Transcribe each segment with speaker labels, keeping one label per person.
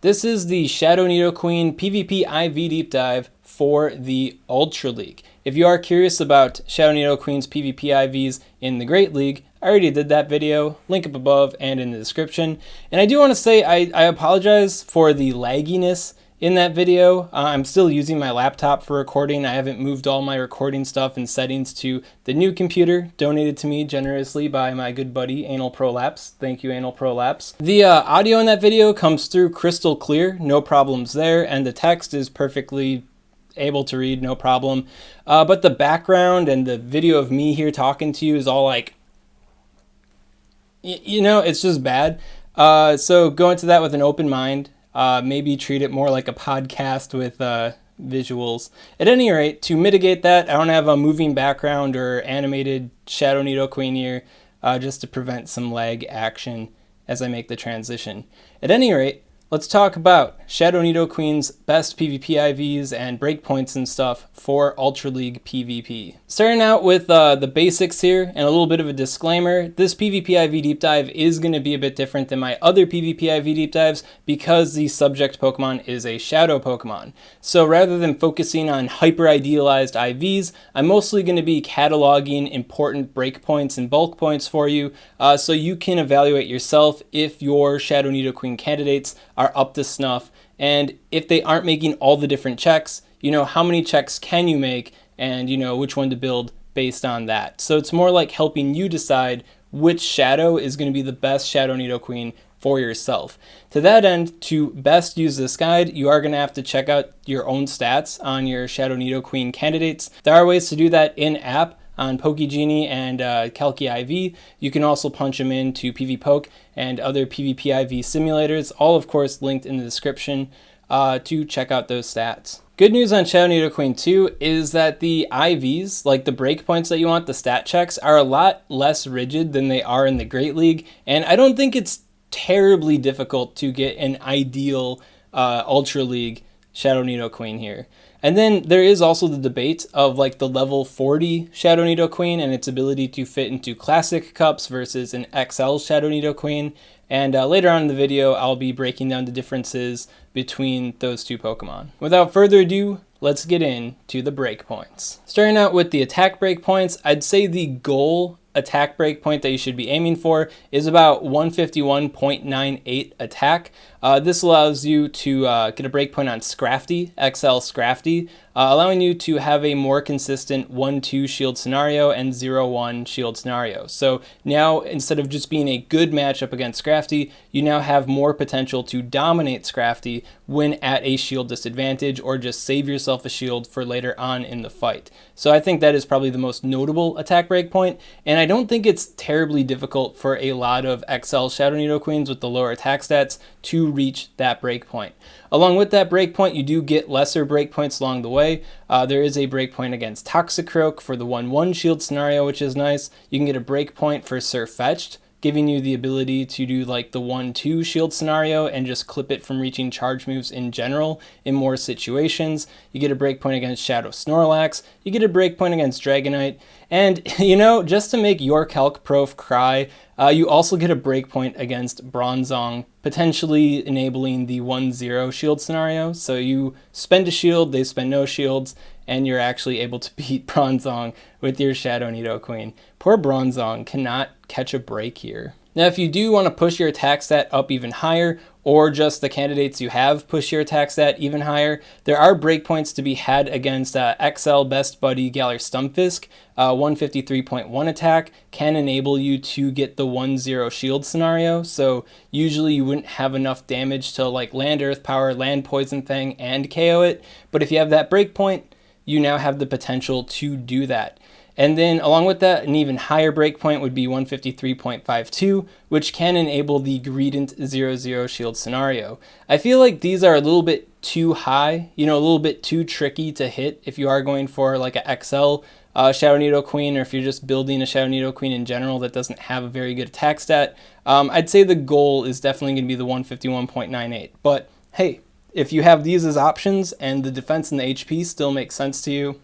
Speaker 1: This is the Shadow Nidoqueen PvP IV deep dive for the Ultra League. If you are curious about Shadow Nidoqueens PvP IVs in the Great League, I already did that video, link up above and in the description. And I do want to say I apologize for the lagginess in that video. I'm still using my laptop for recording. I haven't moved all my recording stuff and settings to the new computer donated to me generously by my good buddy Anal Prolapse. Thank you, Anal Prolapse. The audio in that video comes through crystal clear, no problems there, and the text is perfectly able to read, no problem. But the background and the video of me here talking to you is all like, you know, it's just bad. So go into that with an open mind. Maybe treat it more like a podcast with visuals. At any rate, to mitigate that, I don't have a moving background or animated Shadow Nidoqueen here, just to prevent some lag action as I make the transition. At any rate, let's talk about Shadow Nidoqueen's best PvP IVs and breakpoints and stuff for Ultra League PvP. Starting out with the basics here and a little bit of a disclaimer, this PvP IV deep dive is going to be a bit different than my other PvP IV deep dives because the subject Pokemon is a Shadow Pokemon. So rather than focusing on hyper-idealized IVs, I'm mostly going to be cataloging important breakpoints and bulk points for you so you can evaluate yourself if your Shadow Nidoqueen candidates are up to snuff, and if they aren't making all the different checks, you know, how many checks can you make, and you know which one to build based on that. So it's more like helping you decide which Shadow is going to be the best Shadow Nidoqueen for yourself. To that end, to best use this guide, you are going to have to check out your own stats on your Shadow Nidoqueen candidates. There are ways to do that in-app on PokeGenie and Calci IV. You can also punch them into PvPoke and other PvP IV simulators, all of course linked in the description to check out those stats. Good news on Shadow Nidoqueen 2 is that the IVs, like the breakpoints that you want, the stat checks, are a lot less rigid than they are in the Great League, and I don't think it's terribly difficult to get an ideal Ultra League Shadow Nidoqueen here. And then there is also the debate of like the level 40 Shadow Nidoqueen and its ability to fit into classic cups versus an XL Shadow Nidoqueen. And later on in the video, I'll be breaking down the differences between those two Pokemon. Without further ado, let's get into the breakpoints. Starting out with the attack breakpoints, I'd say the goal attack breakpoint that you should be aiming for is about 151.98 attack. This allows you to get a breakpoint on Scrafty, XL Scrafty, allowing you to have a more consistent 1-2 shield scenario and 0-1 shield scenario. So now, instead of just being a good matchup against Scrafty, you now have more potential to dominate Scrafty when at a shield disadvantage, or just save yourself a shield for later on in the fight. So I think that is probably the most notable attack breakpoint, and I don't think it's terribly difficult for a lot of XL Shadow Nidoqueens with the lower attack stats to reach that breakpoint. Along with that breakpoint, you do get lesser breakpoints along the way. There is a breakpoint against Toxicroak for the 1-1 shield scenario, which is nice. You can get a breakpoint for Surfetched, giving you the ability to do like the 1-2 shield scenario and just clip it from reaching charge moves in general in more situations. You get a breakpoint against Shadow Snorlax. You get a breakpoint against Dragonite. And, you know, just to make your Calc-Prof cry, you also get a breakpoint against Bronzong, potentially enabling the 1-0 shield scenario. So you spend a shield, they spend no shields, and you're actually able to beat Bronzong with your Shadow Nidoqueen. Poor Bronzong cannot catch a break here. Now, if you do want to push your attack stat up even higher, or just the candidates you have push your attack stat even higher, there are breakpoints to be had against XL Best Buddy Galar Stumpfisk. 153.1 attack can enable you to get the 1-0 shield scenario, so usually you wouldn't have enough damage to like land Earth Power, land Poison Fang, and KO it, but if you have that breakpoint, you now have the potential to do that. And then along with that, an even higher breakpoint would be 153.52, which can enable the Greedent 0-0 shield scenario. I feel like these are a little bit too high, you know, a little bit too tricky to hit if you are going for like a XL Shadow Nidoqueen, or if you're just building a Shadow Nidoqueen in general that doesn't have a very good attack stat. I'd say the goal is definitely going to be the 151.98. But hey, if you have these as options and the defense and the HP still make sense to you,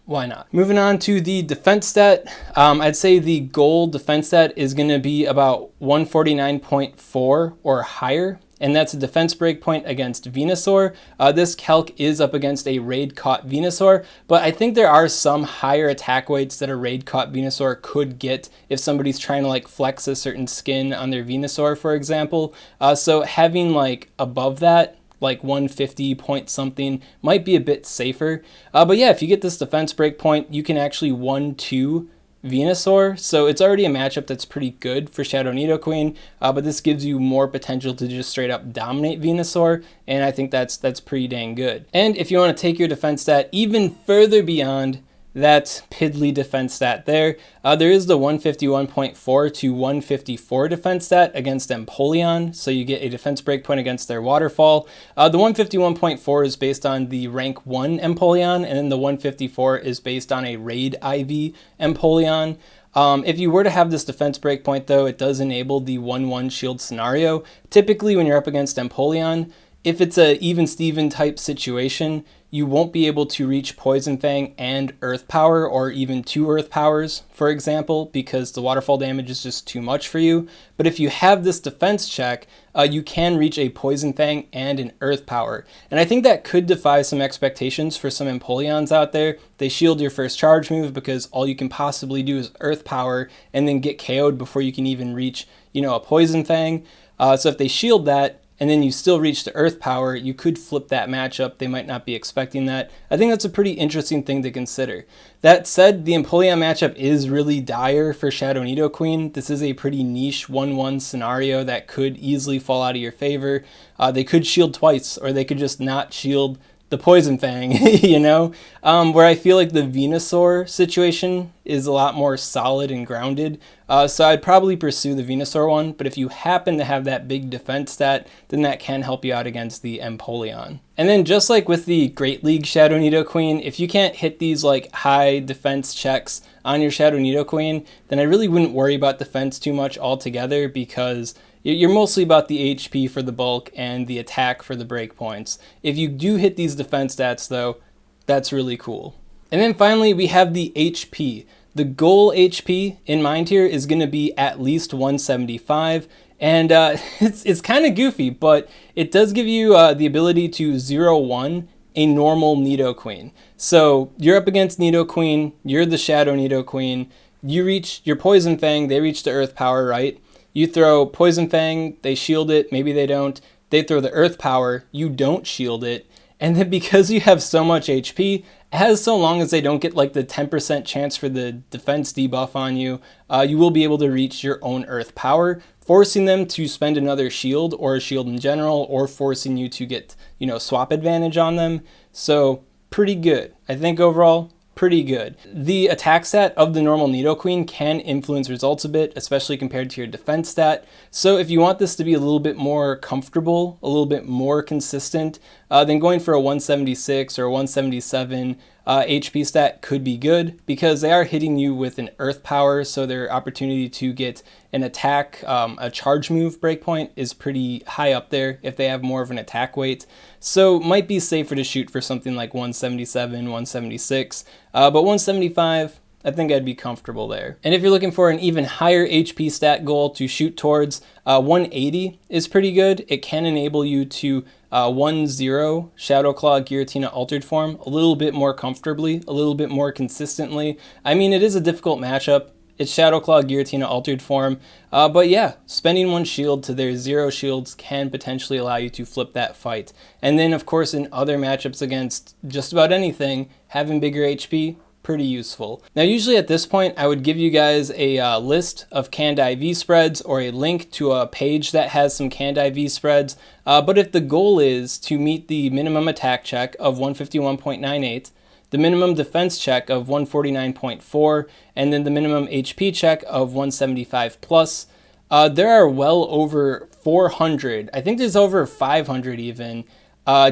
Speaker 1: why not? Moving on to the defense stat, I'd say the goal defense stat is going to be about 149.4 or higher. and that's a defense breakpoint against Venusaur. This calc is up against a raid caught Venusaur, but I think there are some higher attack weights that a raid caught Venusaur could get if somebody's trying to like flex a certain skin on their Venusaur, for example. So having like above that, like 150 point something, might be a bit safer. But yeah, if you get this defense breakpoint, you can actually 1-2 Venusaur, so it's already a matchup that's pretty good for Shadow Nidoqueen, but this gives you more potential to just straight up dominate Venusaur, and I think that's pretty dang good. And if you want to take your defense stat even further beyond that piddly defense stat there is the 151.4 to 154 defense stat against Empoleon, so you get a defense breakpoint against their waterfall. The 151.4 is based on the rank 1 Empoleon, and then the 154 is based on a raid IV Empoleon. If you were to have this defense breakpoint though, it does enable the 1-1 shield scenario. Typically when you're up against Empoleon, if it's a even Steven type situation, you won't be able to reach Poison Fang and Earth Power, or even 2 Earth Powers, for example, because the waterfall damage is just too much for you. But if you have this defense check, you can reach a Poison Fang and an Earth Power. And I think that could defy some expectations for some Empoleons out there. They shield your first charge move because all you can possibly do is Earth Power and then get KO'd before you can even reach, a Poison Fang. So if they shield that, and then you still reach the Earth Power, you could flip that matchup. They might not be expecting that. I think that's a pretty interesting thing to consider. That said, the Empoleon matchup is really dire for Shadow Nidoqueen. This is a pretty niche 1-1 scenario that could easily fall out of your favor. They could shield twice, or they could just not shield the Poison Fang, where I feel like the Venusaur situation is a lot more solid and grounded. So I'd probably pursue the Venusaur one, but if you happen to have that big defense stat, then that can help you out against the Empoleon. And then just like with the Great League Shadow Nidoqueen, if you can't hit these like high defense checks on your Shadow Nidoqueen, then I really wouldn't worry about defense too much altogether, because you're mostly about the HP for the bulk and the attack for the breakpoints. If you do hit these defense stats though, that's really cool. And then finally we have the HP. The goal HP in mind here is going to be at least 175, and it's kind of goofy, but it does give you the ability to 0-1 a normal Nidoqueen. So you're up against Nidoqueen, you're the Shadow Nidoqueen, you reach your Poison Fang, they reach the Earth Power, right? You throw Poison Fang, they shield it, maybe they don't. They throw the Earth Power, you don't shield it. And then because you have so much HP, as so long as they don't get like the 10% chance for the defense debuff on you, you will be able to reach your own Earth Power, forcing them to spend another shield or a shield in general, or forcing you to get, swap advantage on them. So pretty good. I think overall, pretty good. The attack stat of the normal Nidoqueen can influence results a bit, especially compared to your defense stat. So if you want this to be a little bit more comfortable, a little bit more consistent, then going for a 176 or a 177 HP stat could be good, because they are hitting you with an Earth Power, so their opportunity to get an attack, a charge move breakpoint is pretty high up there if they have more of an attack weight. So might be safer to shoot for something like 177, 176, but 175, I think I'd be comfortable there. And if you're looking for an even higher HP stat goal to shoot towards, 180 is pretty good. It can enable you to 1-0 Shadow Claw Giratina Altered Form a little bit more comfortably, a little bit more consistently. I mean, it is a difficult matchup. It's Shadow Claw Giratina Altered Form, but yeah, spending 1 shield to their 0 shields can potentially allow you to flip that fight. And then of course in other matchups against just about anything, having bigger HP, pretty useful. Now usually at this point I would give you guys a list of canned IV spreads, or a link to a page that has some canned IV spreads, but if the goal is to meet the minimum attack check of 151.98, the minimum defense check of 149.4, and then the minimum HP check of 175 plus, there are well over 400, I think there's over 500 even,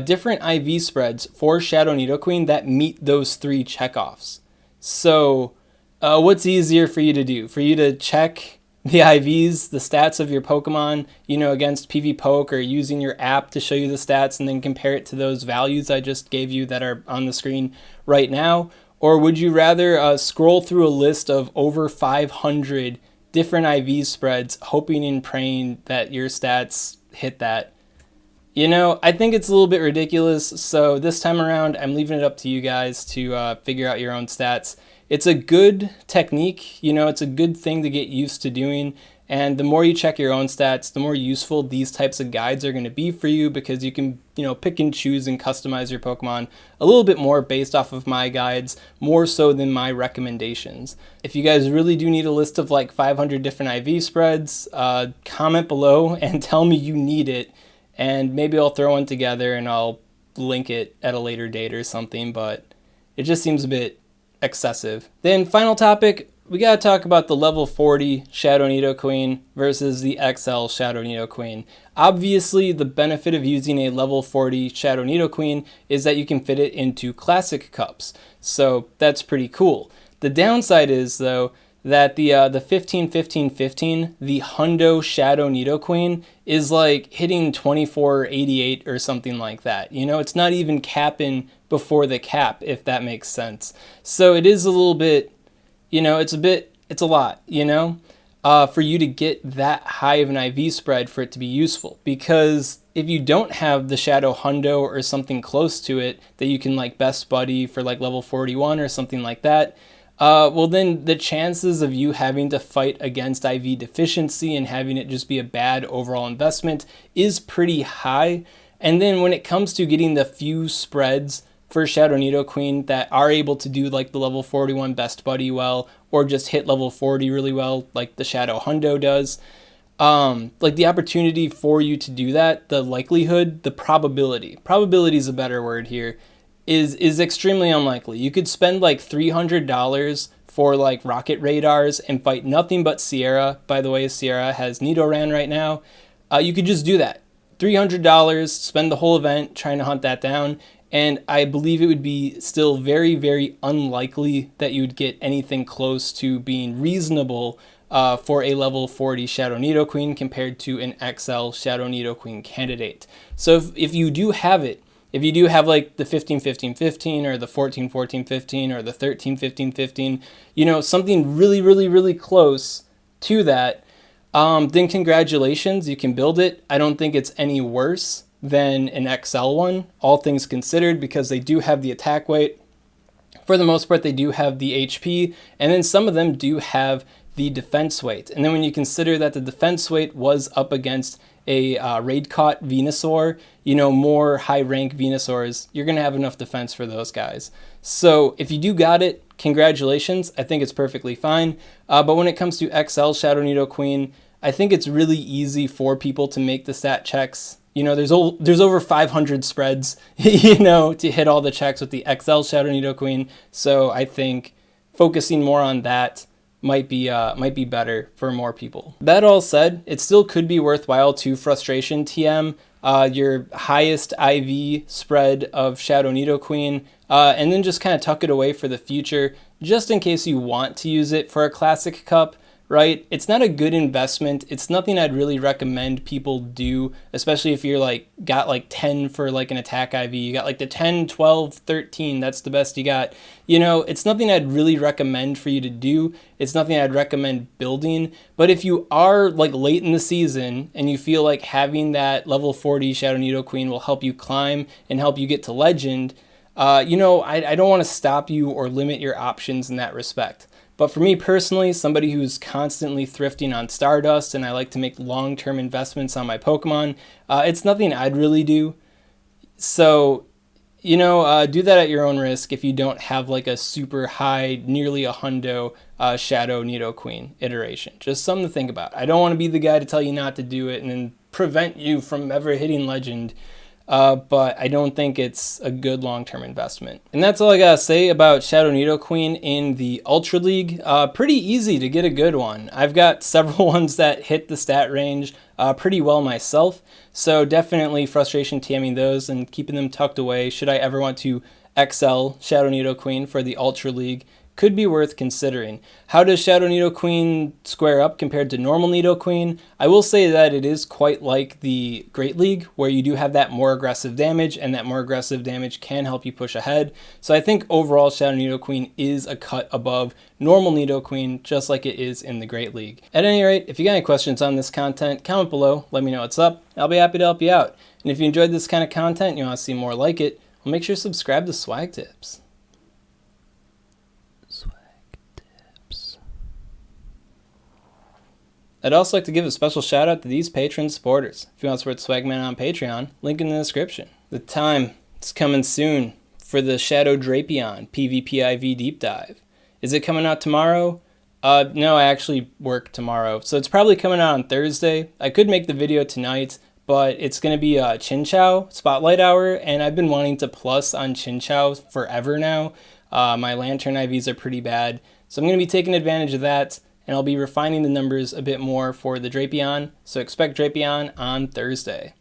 Speaker 1: different IV spreads for Shadow Nidoqueen that meet those 3 checkoffs. So what's easier for you to do? For you to check the IVs, the stats of your Pokemon, against PvPoke, or using your app to show you the stats and then compare it to those values I just gave you that are on the screen right now? Or would you rather scroll through a list of over 500 different IV spreads, hoping and praying that your stats hit that? You know, I think it's a little bit ridiculous, so this time around, I'm leaving it up to you guys to figure out your own stats. It's a good technique, you know, it's a good thing to get used to doing, and the more you check your own stats, the more useful these types of guides are going to be for you, because you can, you know, pick and choose and customize your Pokemon a little bit more based off of my guides, more so than my recommendations. If you guys really do need a list of like 500 different IV spreads, comment below and tell me you need it. And maybe I'll throw one together and I'll link it at a later date or something, but it just seems a bit excessive. Then final topic, we gotta talk about the level 40 Shadow Nidoqueen versus the XL Shadow Nidoqueen. Obviously, the benefit of using a level 40 Shadow Nidoqueen is that you can fit it into classic cups. So that's pretty cool. The downside is, though, that the 15-15-15, the Hundo Shadow Nidoqueen, is like hitting 2488 or something like that. You know, it's not even capping before the cap, if that makes sense. So it is a little bit, you know, it's a lot, you know, for you to get that high of an IV spread for it to be useful. Because if you don't have the Shadow Hundo or something close to it that you can like best buddy for like level 41 or something like that, well then the chances of you having to fight against IV deficiency and having it just be a bad overall investment is pretty high. And then when it comes to getting the few spreads for Shadow Nidoqueen that are able to do like the level 41 best buddy well, or just hit level 40 really well like the Shadow Hundo does, like the opportunity for you to do that, the likelihood, the probability is a better word here, is extremely unlikely. You could spend like $300 for like rocket radars and fight nothing but Sierra. By the way, Sierra has Nidoran right now. You could just do that. $300, spend the whole event trying to hunt that down, and I believe it would be still very, very unlikely that you would get anything close to being reasonable for a level 40 Shadow Nidoqueen compared to an XL Shadow Nidoqueen candidate. So if you do have it, if you do have like the 15-15-15 or the 14-14-15 or the 13-15-15, you know, something really, really, really close to that, then congratulations, you can build it. I don't think it's any worse than an XL one, all things considered, because they do have the attack weight. For the most part, they do have the HP, and then some of them do have the defense weight. And then when you consider that the defense weight was up against a raid caught Venusaur, you know, more high rank Venusaurs, you're gonna have enough defense for those guys. So if you do got it, congratulations, I think it's perfectly fine. But when it comes to XL Shadow Nidoqueen, I think it's really easy for people to make the stat checks. You know, there's over 500 spreads, you know, to hit all the checks with the XL Shadow Nidoqueen. So I think focusing more on that might be better for more people. That all said, it still could be worthwhile to Frustration TM your highest IV spread of Shadow Nidoqueen, and then just kind of tuck it away for the future, just in case you want to use it for a Classic Cup. Right? It's not a good investment. It's nothing I'd really recommend people do, especially if you're like got like 10 for like an attack IV. You got like the 10, 12, 13. That's the best you got. You know, it's nothing I'd really recommend for you to do. It's nothing I'd recommend building. But if you are like late in the season and you feel like having that level 40 Shadow Nidoqueen will help you climb and help you get to Legend, you know, I don't want to stop you or limit your options in that respect. But for me personally, somebody who's constantly thrifting on Stardust and I like to make long-term investments on my Pokemon, it's nothing I'd really do. So, you know, do that at your own risk if you don't have like a super high, nearly a hundo Shadow Nidoqueen iteration. Just something to think about. I don't want to be the guy to tell you not to do it and then prevent you from ever hitting Legend. But I don't think it's a good long-term investment. And that's all I gotta say about Shadow Nidoqueen in the Ultra League. Pretty easy to get a good one. I've got several ones that hit the stat range pretty well myself, so definitely Frustration TMing those and keeping them tucked away should I ever want to XL Shadow Nidoqueen for the Ultra League. Could be worth considering. How does Shadow Nidoqueen square up compared to normal Nidoqueen? I will say that it is quite like the Great League, where you do have that more aggressive damage, and that more aggressive damage can help you push ahead. So I think overall Shadow Nidoqueen is a cut above normal Nidoqueen, just like it is in the Great League. At any rate, if you got any questions on this content, comment below, let me know what's up. I'll be happy to help you out. And if you enjoyed this kind of content and you want to see more like it, well, make sure to subscribe to SwagTips. SwagTips. I'd also like to give a special shout out to these Patreon supporters. If you want to support Swagman on Patreon, link in the description. The time is coming soon for the Shadow Drapion PvP IV deep dive. Is it coming out tomorrow? No, I actually work tomorrow, so it's probably coming out on Thursday. I could make the video tonight, but it's going to be a Chinchou Spotlight Hour, and I've been wanting to plus on Chinchou forever now. My Lantern IVs are pretty bad, so I'm going to be taking advantage of that, and I'll be refining the numbers a bit more for the Drapion, so expect Drapion on Thursday.